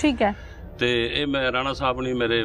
ਠੀਕ ਹੈ। ਤੇ ਇਹ ਮੈਂ ਰਾਣਾ ਸਾਹਿਬ ਨੇ ਮੇਰੇ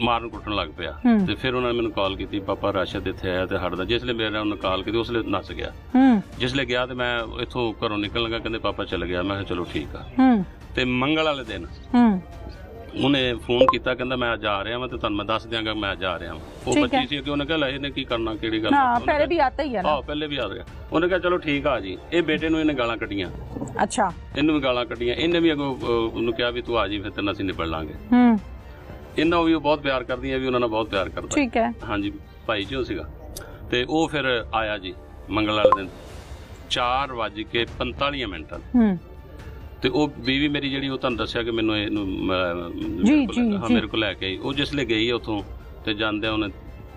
ਮਾਰਨ ਕੁੱਟਣ ਲੱਗ ਪਿਆ। ਤੇ ਫਿਰ ਉਹਨਾਂ ਨੇ ਮੈਨੂੰ ਕਾਲ ਕੀਤੀ, ਪਾਪਾ ਰਾਸ਼ਦ ਇੱਥੇ ਆਇਆ ਤੇ ਹਟਦਾ। ਜਿਸਲੇ ਮੇਰੇ ਉਹਨੇ ਕਾਲ ਕੀਤੀ ਉਸਲੇ ਨੱਸ ਗਿਆ। ਜਿਸਲੇ ਗਿਆ ਤੇ ਮੈਂ ਇੱਥੋਂ ਘਰੋਂ ਨਿਕਲਣ ਲੱਗਾ, ਕਹਿੰਦੇ ਪਾਪਾ ਚਲ ਗਿਆ। ਮੈਂ ਕਿਹਾ ਚਲੋ ਠੀਕ ਆ। ਤੇ ਮੰਗਲ ਵਾਲੇ ਦਿਨ ਉਹਨੇ ਫੋਨ ਕੀਤਾ, ਕਹਿੰਦਾ ਮੈਂ ਅੱਜ ਆ ਰਿਹਾ ਵਾਂ ਤੇ ਤੁਹਾਨੂੰ ਮੈਂ ਦੱਸ ਦਿਆਂਗਾ ਮੈਂ ਅੱਜ ਆ ਰਿਹਾ ਵਾਂ। ਉਹ ਬੱਚੀ ਸੀ ਕਿ ਉਹਨੇ ਕਿਹਾ ਲੈ ਇਹਨੇ ਕੀ ਕਰਨਾ, ਕਿਹੜੀ ਗੱਲ। ਪਹਿਲੇ ਵੀ ਆਤਾ ਹੀ ਹੈ ਨਾ। ਪਹਿਲੇ ਵੀ ਆ ਗਿਆ। ਉਹਨੇ ਕਿਹਾ ਚਲੋ ਠੀਕ ਆ ਜੀ। ਇਹ ਬੇਟੇ ਨੂੰ ਇਹਨੇ ਗਾਲਾਂ ਕੱਢੀਆਂ। ਅੱਛਾ। ਇਹਨੂੰ ਵੀ ਗਾਲਾਂ ਕੱਢੀਆਂ। ਇਹਨੇ ਵੀ ਅੱਗੋਂ ਉਹਨੂੰ ਕਿਹਾ ਵੀ ਤੂੰ ਆ ਜੀ, ਫਿਰ ਤੈਨੂੰ ਅਸੀਂ ਨਿਬੜ ਲਾਂਗੇ। ਇਹਨਾਂ ਵੀ ਉਹ ਬਹੁਤ ਪਿਆਰ ਕਰਦੀਆਂ, ਵੀ ਉਹਨਾਂ ਨਾਲ ਬਹੁਤ ਪਿਆਰ ਕਰਦਾ। ਠੀਕ ਹੈ। ਹਾਂਜੀ, ਭਾਈ ਜੀ ਉਹ ਸੀਗਾ। ਤੇ ਉਹ ਫਿਰ ਆਇਆ ਜੀ ਮੰਗਲ ਵਾਲੇ ਦਿਨ 4:45 ਤੇ ਉਹ ਬੀਵੀ ਮੇਰੀ ਜਿਹੜੀ, ਉਹ ਤੁਹਾਨੂੰ ਦੱਸਿਆ ਕਿ ਮੈਨੂੰ ਇਹਨੂੰ ਮੇਰੇ ਕੋਲ ਲੈ ਕੇ ਆਈ। ਉਹ ਜਿਸਲੇ ਗਈ ਉੱਥੋਂ ਤੇ ਜਾਂਦਿਆਂ ਉਹਨੇ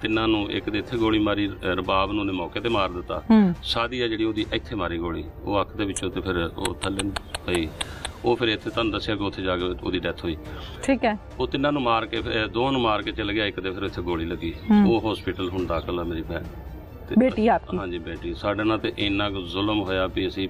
ਤਿੰਨਾਂ ਨੂੰ, ਇੱਕ ਦੇ ਇੱਥੇ ਗੋਲੀ ਮਾਰੀ, ਰਬਾਬ ਨੂੰ ਉਹਨੇ ਮੌਕੇ ਤੇ ਮਾਰ ਦਿੱਤਾ। ਸਾਦੀਆ ਜਿਹੜੀ ਉਹਦੀ ਇੱਥੇ ਮਾਰੀ ਗੋਲੀ, ਉਹ ਅੱਖ ਦੇ ਵਿੱਚੋਂ, ਤੇ ਫਿਰ ਉਹ ਥੱਲੇ ਨੂੰ ਪਈ। ਉਹ ਫਿਰ ਇੱਥੇ ਤੁਹਾਨੂੰ ਦੱਸਿਆ ਕਿ ਉੱਥੇ ਜਾ ਕੇ ਉਹਦੀ ਡੈਥ ਹੋਈ। ਠੀਕ ਹੈ। ਉਹ ਤਿੰਨਾਂ ਨੂੰ ਮਾਰ ਕੇ, ਦੋਵਾਂ ਨੂੰ ਮਾਰ ਕੇ ਚਲੇ ਗਿਆ, ਇੱਕ ਦੇ ਫਿਰ ਇੱਥੇ ਗੋਲੀ ਲੱਗੀ। ਉਹ ਹਸਪੀਟਲ ਹੁਣ ਦਾਖਲ ਆ ਮੇਰੀ ਭੈਣ ਬੇਟੀ ਆਪਕੀ। ਹਾਂਜੀ ਬੇਟੀ। ਸਾਡੇ ਨਾਲ ਤੇ ਇੰਨਾ ਕੁ ਜ਼ੁਲਮ ਹੋਇਆ ਵੀ ਅਸੀਂ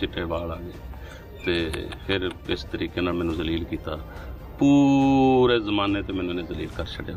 ਚਿੱਟੇ ਵਾਲ ਆ ਗਏ ਤੇ ਫਿਰ ਇਸ ਤਰੀਕੇ ਨਾਲ ਮੈਨੂੰ ਜ਼ਲੀਲ ਕੀਤਾ। ਪੂਰੇ ਜ਼ਮਾਨੇ ਤੇ ਮੈਨੂੰ ਨੇ ਜ਼ਲੀਲ ਕਰ ਛੱਡਿਆ।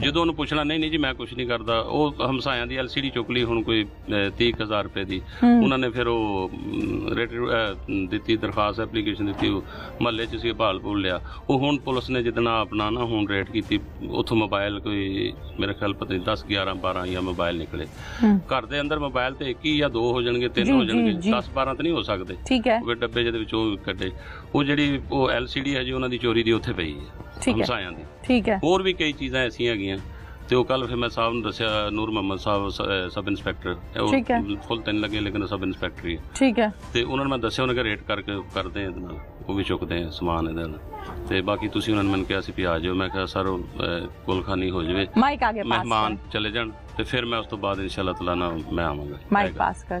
ਜਦੋਂ ਉਹਨੂੰ ਪੁੱਛਣਾ, ਨਹੀਂ ਜੀ ਮੈਂ ਕੁਛ ਨਹੀਂ ਕਰਦਾ। ਉਹ ਹਮਸਾਇਆਂ ਦੀ LCD ਚੁੱਕ ਲਈ ਹੁਣ ਕੋਈ 30,000 ਰੁਪਏ ਦੀ। ਉਹਨਾਂ ਨੇ ਫਿਰ ਉਹ ਰੇਟ ਦਿੱਤੀ, ਦਰਖਾਸਤ ਐਪਲੀਕੇਸ਼ਨ ਦਿੱਤੀ, ਮਹੱਲੇ 'ਚ ਸੀ, ਭਾਲ ਭੂਲ ਲਿਆ। ਉਹ ਹੁਣ ਪੁਲਿਸ ਨੇ ਜਿੱਦਣਾ ਆਪਣਾ ਨਾ ਹੁਣ ਰੇਟ ਕੀਤੀ, ਉੱਥੋਂ ਮੋਬਾਈਲ ਕੋਈ ਮੇਰੇ ਖਿਆਲ ਪਤਾ ਨਹੀਂ 10, 11, 12 ਜਾਂ ਮੋਬਾਈਲ ਨਿਕਲੇ। ਘਰ ਦੇ ਅੰਦਰ ਮੋਬਾਈਲ ਤੇ 1 ਜਾਂ 2 ਹੋ ਜਾਣਗੇ, 3 ਹੋ ਜਾਣਗੇ, 10, 12 ਤਾਂ ਨਹੀਂ ਹੋ ਸਕਦੇ। ਉਹ ਡੱਬੇ ਜਿਹਦੇ ਵਿੱਚ ਉਹ ਕੱਢੇ। ਉਹ ਜਿਹੜੀ ਉਹ LCD ਹੈ ਜੀ ਉਹਨਾਂ ਦੀ ਚੋਰੀ ਦੀ ਉੱਥੇ ਪਈ ਹੈ ਹਮਸਾਇਆਂ ਦੀ। ਠੀਕ ਹੈ। ਹੋਰ ਵੀ ਕਈ ਚੀਜ਼ਾਂ ਐਸੀਆਂ ਹੈਗੀਆਂ। ਤੇ ਉਹ ਕੱਲ ਫਿਰ ਮੈਂ ਸਾਹਿਬ ਨੂੰ ਦੱਸਿਆ, ਨੂਰ ਮੁਹੰਮਦ ਸਾਹਿਬ ਸਬ ਇੰਸਪੈਕਟਰ, ਫੁੱਲ 3 ਲੱਗੇ ਲੇਕਿਨ ਸਬ ਇੰਸਪੈਕਟਰ ਹੀ। ਠੀਕ ਹੈ। ਤੇ ਉਹਨਾਂ ਨੂੰ ਮੈਂ ਦੱਸਿਆ, ਉਹਨਾਂ ਨੇ ਰੇਟ ਕਰਕੇ ਕਰਦੇ ਇਹਦੇ ਨਾਲ, ਉਹ ਵੀ ਚੁੱਕਦੇ ਆ ਸਮਾਨ ਇਹਦੇ ਨਾਲ। ਤੇ ਬਾਕੀ ਤੁਸੀਂ ਉਹਨਾਂ ਨੇ ਮੈਨੂੰ ਕਿਹਾ ਸੀ ਵੀ ਆ ਜਾਓ। ਮੈਂ ਕਿਹਾ ਸਰ ਕੁਲਖਾਨੀ ਹੋ ਜਾਵੇ, ਮਹਿਮਾਨ ਚਲੇ ਜਾਣ, ਤੇ ਫਿਰ ਮੈਂ ਉਸ ਤੋਂ ਬਾਅਦ ਇੰਸ਼ਾਅੱਲਾਹ ਤਾਲਾ ਨਾਲ ਮੈਂ ਆਵਾਂਗਾ। ਮਾਈਕ ਪਾਸ ਕਰ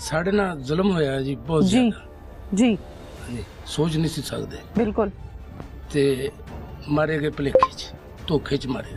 ਸਾਡੇ ਨਾਲ ਜ਼ੁਲਮ ਹੋਇਆ ਜੀ ਬਹੁਤ ਜ਼ਿਆਦਾ ਜੀ। ਸੋਚ ਨਹੀਂ ਸੀ ਸਕਦੇ। ਬਿਲਕੁਲ। ਤੇ ਮਾਰੇ ਗਏ ਭਲੇਖੇ ਚ, ਧੋਖੇ ਚ ਮਾਰੇ,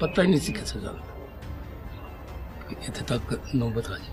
ਪਤਾ ਹੀ ਨਹੀਂ ਸੀ ਕਿਸੇ ਗੱਲ ਕਿ ਇੱਥੇ ਤੱਕ ਨੌਬਤ ਆ ਜੀ।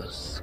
ਬਸ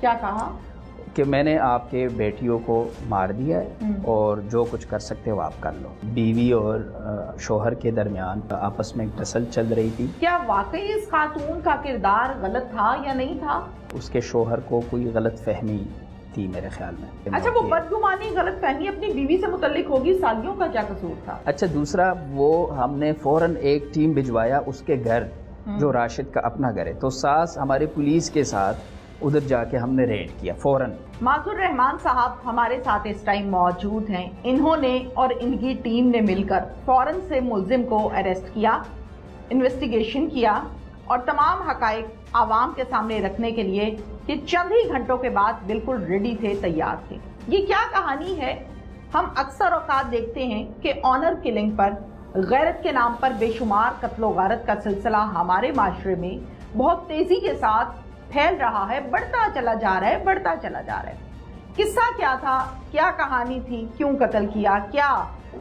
کیا کہا؟ کہ میں نے آپ کے بیٹیوں کو مار دیا ہے اور جو کچھ کر سکتے ہو آپ کر لو. بیوی اور شوہر کے درمیان آپس میں ٹسل چل رہی تھی. کیا واقعی اس خاتون کا کردار غلط تھا یا نہیں تھا؟ اس کے شوہر کو کوئی غلط فہمی تھی میرے خیال میں. اچھا وہ بدگمانی غلط فہمی اپنی بیوی سے متعلق ہوگی، سالیوں کا کیا قصور تھا؟ اچھا دوسرا وہ ہم نے فوراً ایک ٹیم بھجوایا اس کے گھر جو راشد کا اپنا گھر ہے، تو ساس ہمارے پولیس کے ساتھ ادھر جا کے ہم نے ریڈ کیا فوراً. معذور رحمان صاحب ہمارے ساتھ اس ٹائم موجود ہیں. انہوں نے اور ان کی ٹیم نے مل کر فوراً سے ملزم کو اریسٹ کیا، انویسٹیگیشن کیا اور تمام حقائق عوام کے سامنے رکھنے کے لیے یہ چند ہی گھنٹوں کے بعد بالکل ریڈی تھے، تیار تھے. یہ کیا کہانی ہے؟ ہم اکثر اوقات دیکھتے ہیں کہ آنر کلنگ پر، غیرت کے نام پر بے شمار قتل و غارت کا سلسلہ ہمارے معاشرے میں بہت تیزی کے ساتھ پھیل رہا ہے، بڑھتا چلا جا رہا ہے. قصہ کیا تھا؟ کیا کہانی تھی؟ کیوں قتل کیا؟ کیا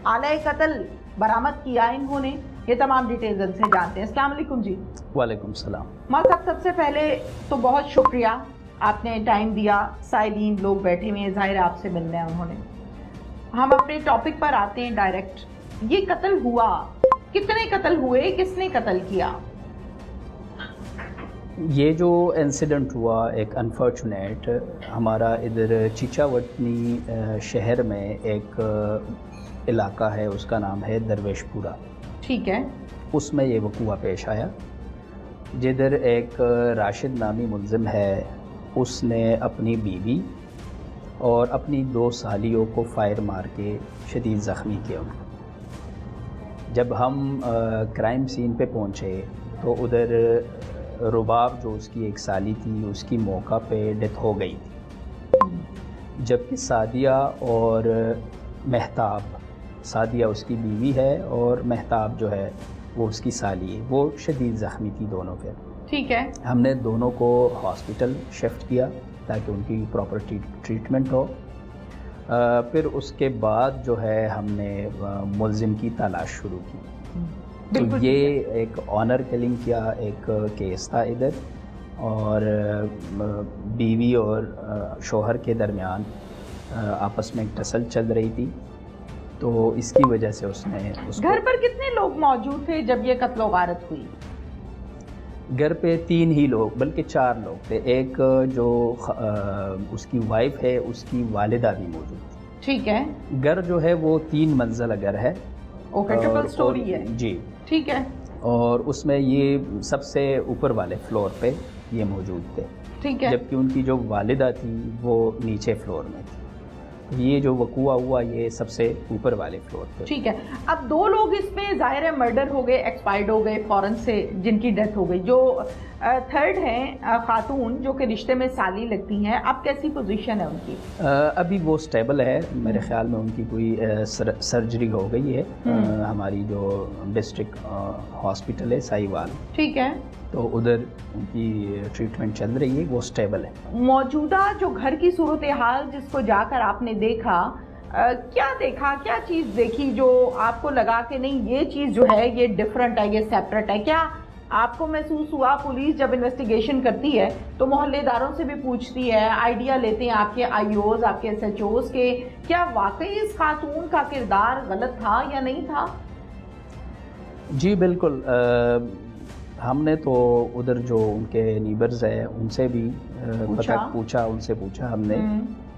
آلہ قتل برآمد کیا انہوں نے؟ یہ تمام ڈیٹیلز ان سے جانتے ہیں. السلام علیکم جی. وعلیکم السلام. صاحب سب سے پہلے تو بہت شکریہ، آپ نے ٹائم دیا. سائلین لوگ بیٹھے ہوئے ہیں، ظاہر آپ سے ملنا ہے انہوں نے. ہم اپنے ٹاپک پر آتے ہیں ڈائریکٹ. یہ قتل ہوا، کتنے قتل ہوئے، کس نے قتل کیا؟ یہ جو انسیڈنٹ ہوا ایک انفارچونیٹ، ہمارا ادھر چیچا وٹنی شہر میں ایک علاقہ ہے، اس کا نام ہے درویش پورہ. ٹھیک ہے. اس میں یہ وقوع پیش آیا جدھر ایک راشد نامی ملزم ہے، اس نے اپنی بیوی اور اپنی 2 سالیوں کو فائر مار کے شدید زخمی کیا. جب ہم کرائم سین پہ پہنچے تو ادھر رباب جو اس کی ایک سالی تھی، اس کی موقع پہ ڈیتھ ہو گئی تھی، جبکہ سعدیہ اور مہتاب، سعدیہ اس کی بیوی ہے اور مہتاب جو ہے وہ اس کی سالی ہے، وہ شدید زخمی تھی دونوں پہ. ٹھیک ہے. ہم نے دونوں کو ہاسپٹل شفٹ کیا تاکہ ان کی پراپر ٹریٹمنٹ ہو. پھر اس کے بعد جو ہے ہم نے ملزم کی تلاش شروع کی. تو یہ ایک آنر کلنگ کیا ایک کیس تھا ادھر، اور بیوی اور شوہر کے درمیان آپس میں ٹسل چل رہی تھی، تو اس کی وجہ سے اس نے گھر پر کتنے لوگ موجود تھے جب یہ قتل و غارت ہوئی؟ گھر پہ 3 ہی لوگ بلکہ 4 لوگ تھے. ایک جو اس کی وائف ہے، اس کی والدہ بھی موجود تھی. ٹھیک ہے. گھر جو ہے وہ 3 منزلہ گھر ہے. اوکے، ٹرپل سٹوری ہے. جی ٹھیک ہے. اور اس میں یہ سب سے اوپر والے فلور پہ یہ موجود تھے. ٹھیک ہے. جبکہ ان کی جو والدہ تھی وہ نیچے فلور میں تھی. یہ جو وقوع ہوا یہ سب سے اوپر والے فلور پہ. ٹھیک ہے. اب 2 لوگ اس میں ظاہر ہے مرڈر ہو گئے، ایکسپائرڈ ہو گئے فوراً سے، جن کی ڈیتھ ہو گئی. جو تھرڈ ہیں خاتون جو کہ رشتے میں سالی لگتی ہیں، اب کیسی پوزیشن ہے ان کی؟ ابھی وہ سٹیبل ہے میرے خیال میں. ان کی کوئی سرجری ہو گئی ہے ہماری جو ڈسٹرکٹ ہاسپٹل ہے سائیوال. ٹھیک ہے. تو ادھر ان کی ٹریٹمنٹ چل رہی ہے، وہ سٹیبل ہے. موجودہ جو گھر کی صورتحال جس کو جا کر آپ نے دیکھا، کیا چیز دیکھی جو آپ کو لگا کہ نہیں یہ چیز جو ہے یہ ڈیفرنٹ ہے، یہ سیپریٹ ہے؟ کیا آپ کو محسوس ہوا پولیس جب انویسٹیگیشن کرتی ہے تو محلے داروں سے بھی پوچھتی ہے، آئیڈیا لیتے ہیں آپ کے آئی اوز، آپ کے ایس ایچ اوز کے، کیا واقعی اس خاتون کا کردار غلط تھا یا نہیں تھا؟ جی بالکل. ہم نے تو ادھر جو ان کے نیبرز ہیں ان سے بھی پوچھا ہم نے،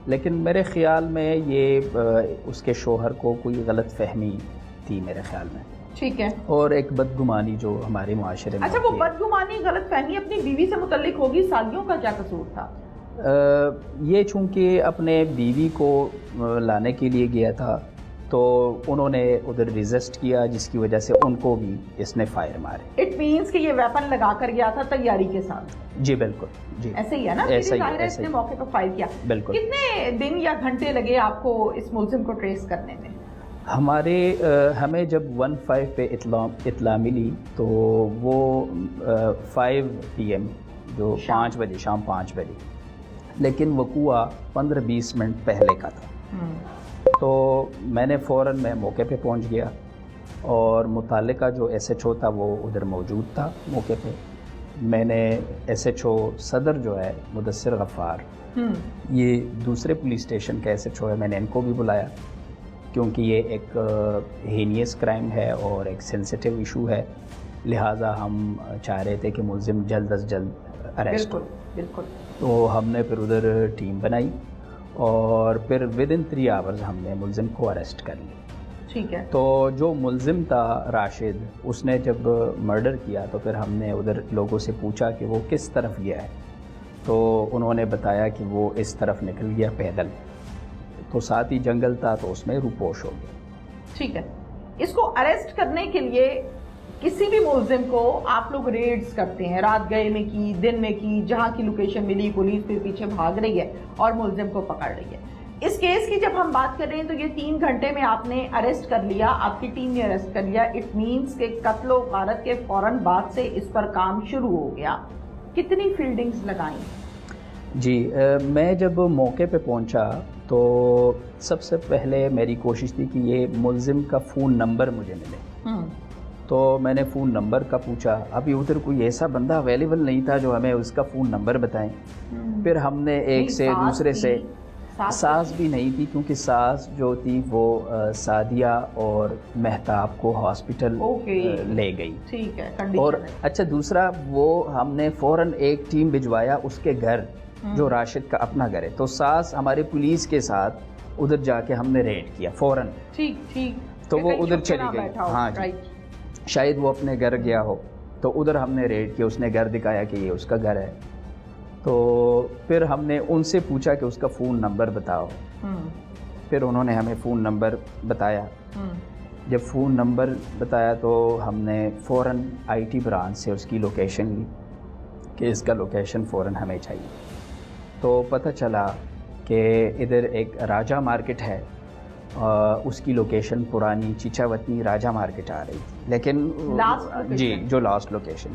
لیکن میرے خیال میں یہ اس کے شوہر کو کوئی غلط فہمی تھی میرے خیال میں. ٹھیک ہے. اور ایک بدگمانی جو ہمارے معاشرے میں. اچھا وہ بدگمانی غلط فہمی اپنی بیوی سے متعلق ہوگی، سالیوں کا کیا قصور تھا؟ یہ چونکہ اپنے بیوی کو لانے کے لیے گیا تھا تو انہوں نے ادھر ریزسٹ کیا، جس کی وجہ سے ان کو بھی اس نے فائر مارے. اٹ مینس کہ یہ ویپن لگا کر گیا تھا تیاری کے ساتھ. جی بالکل. جی ایسے ہی ہے نا، اس نے موقع پر فائر کیا. بالکل. کتنے دن یا گھنٹے لگے آپ کو اس ملزم کو ٹریس کرنے میں؟ ہمیں جب 1-5 پہ اطلاع ملی تو وہ 5 PM جو 5 بجے، شام 5 بجے، لیکن وقوع 15-20 منٹ پہلے کا تھا. تو میں نے فوراً موقع پہ پہنچ گیا اور متعلقہ جو ایس ایچ او تھا وہ ادھر موجود تھا موقع پہ. میں نے SHO صدر جو ہے مدثر غفار، یہ دوسرے پولیس اسٹیشن کا SHO ہے، میں نے ان کو بھی بلایا کیونکہ یہ ایک ہینیس کرائم ہے اور ایک سینسیٹیو ایشو ہے، لہٰذا ہم چاہ رہے تھے کہ ملزم جلد از جلد اریسٹ ہو۔ بالکل۔ تو ہم نے پھر ادھر ٹیم بنائی اور پھر ودن 3 آورز ہم نے ملزم کو اریسٹ کر لیا۔ ٹھیک ہے۔ تو جو ملزم تھا راشد، اس نے جب مرڈر کیا تو پھر ہم نے ادھر لوگوں سے پوچھا کہ وہ کس طرف گیا ہے، تو انہوں نے بتایا کہ وہ اس طرف نکل گیا پیدل، تو ساتھ ہی جنگل تھا تو اس میں روپوش ہو گیا۔ ٹھیک ہے۔ اس کو اریسٹ کرنے کے لیے کسی بھی ملزم کو آپ لوگ ریڈز کرتے ہیں، رات گئے میں کی، دن میں کی، جہاں کی لوکیشن ملی پولیس پھر پیچھے بھاگ رہی ہے اور ملزم کو پکڑ رہی ہے۔ اس کیس کی جب ہم بات کر رہے ہیں تو یہ 3 گھنٹے میں آپ نے اریسٹ کر لیا، آپ کی ٹیم نے اریسٹ کر لیا، اٹ مینس کہ قتل و غارت کے فوراً بعد سے اس پر کام شروع ہو گیا۔ کتنی فیلڈنگز لگائیں؟ جی، میں جب موقع پہ پہنچا تو سب سے پہلے میری کوشش تھی کہ یہ ملزم کا فون نمبر مجھے ملے، تو میں نے فون نمبر کا پوچھا، ابھی ادھر کوئی ایسا بندہ اویلیبل نہیں تھا جو ہمیں اس کا فون نمبر بتائیں۔ پھر ہم نے ایک سے دوسرے سے، ساس بھی نہیں تھی کیونکہ ساس جو تھی وہ سعدیہ اور مہتاب کو ہاسپٹل لے گئی۔ ٹھیک ہے۔ اور اچھا دوسرا، وہ ہم نے فوراً ایک ٹیم بھجوایا اس کے گھر، جو راشد کا اپنا گھر ہے، تو ساس ہمارے پولیس کے ساتھ ادھر جا کے ہم نے ریڈ کیا فوراً۔ ٹھیک، تو وہ ادھر چلی گئی، ہاں جی، شاید وہ اپنے گھر گیا ہو، تو ادھر ہم نے ریڈ کیا، اس نے گھر دکھایا کہ یہ اس کا گھر ہے، تو پھر ہم نے ان سے پوچھا کہ اس کا فون نمبر بتاؤ، پھر انہوں نے ہمیں فون نمبر بتایا۔ جب فون نمبر بتایا تو ہم نے فوراً IT برانچ سے اس کی لوکیشن لی کہ اس کا لوکیشن فوراً ہمیں چاہیے، تو پتہ چلا کہ ادھر ایک راجہ مارکیٹ ہے، اس کی لوکیشن پرانی چیچا وطنی راجہ مارکیٹ آ رہی تھی، لیکن جی جو لاسٹ لوکیشن،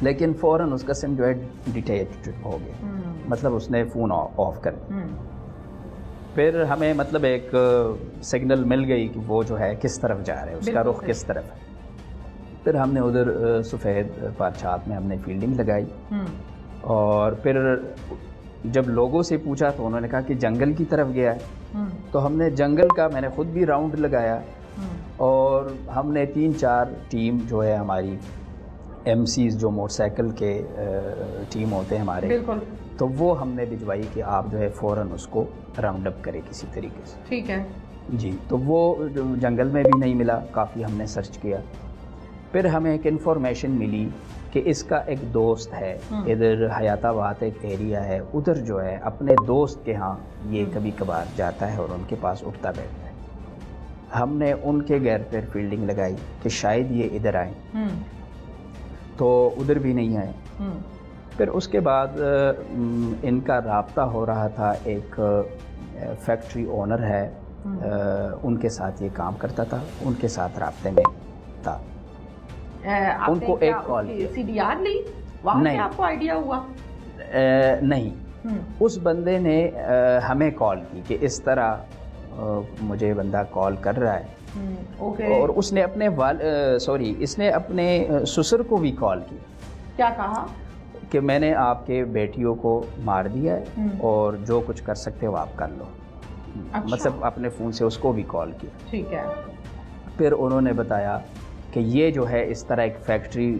لیکن فوراً اس کا سم جو ہے ڈیٹیچ ہو گیا، مطلب اس نے فون آف کر دیا۔ پھر ہمیں مطلب ایک سگنل مل گئی کہ وہ جو ہے کس طرف جا رہے ہیں، اس کا رخ کس طرف ہے۔ پھر ہم نے ادھر سفید پارچات میں ہم نے فیلڈنگ لگائی، اور پھر جب لوگوں سے پوچھا تو انہوں نے کہا کہ جنگل کی طرف گیا ہے، تو ہم نے جنگل کا، میں نے خود بھی راؤنڈ لگایا، اور ہم نے 3-4 ٹیم جو ہے ہماری MCs جو موٹر سائیکل کے ٹیم ہوتے ہیں ہمارے، تو وہ ہم نے بھجوائی کہ آپ جو ہے فوراً اس کو راؤنڈ اپ کرے کسی طریقے سے۔ ٹھیک ہے جی، تو وہ جنگل میں بھی نہیں ملا، کافی ہم نے سرچ کیا۔ پھر ہمیں ایک انفارمیشن ملی کہ اس کا ایک دوست ہے ادھر حیات آباد ایک ایریا ہے، ادھر جو ہے اپنے دوست کے ہاں یہ کبھی کبھار جاتا ہے اور ان کے پاس اٹھتا بیٹھتا ہے۔ ہم نے ان کے گھر پر فیلڈنگ لگائی کہ شاید یہ ادھر آئیں، تو ادھر بھی نہیں آئے۔ پھر اس کے بعد ان کا رابطہ ہو رہا تھا، ایک فیکٹری اونر ہے، ان کے ساتھ یہ کام کرتا تھا، ان کے ساتھ رابطے میں تھا۔ ان کو ایک کال CDR لی، وہاں سے آپ کو آئیڈیا ہوا؟ نہیں، اس بندے نے ہمیں کال کی کہ اس طرح مجھے بندہ کال کر رہا ہے، اور اس نے اپنے اس نے اپنے سسر کو بھی کال کی۔ کیا کہا؟ کہ میں نے آپ کے بیٹیوں کو مار دیا ہے اور جو کچھ کر سکتے ہو آپ کر لو، مطلب اپنے فون سے اس کو بھی کال کیا۔ ٹھیک ہے۔ پھر انہوں نے بتایا کہ یہ جو ہے اس طرح ایک فیکٹری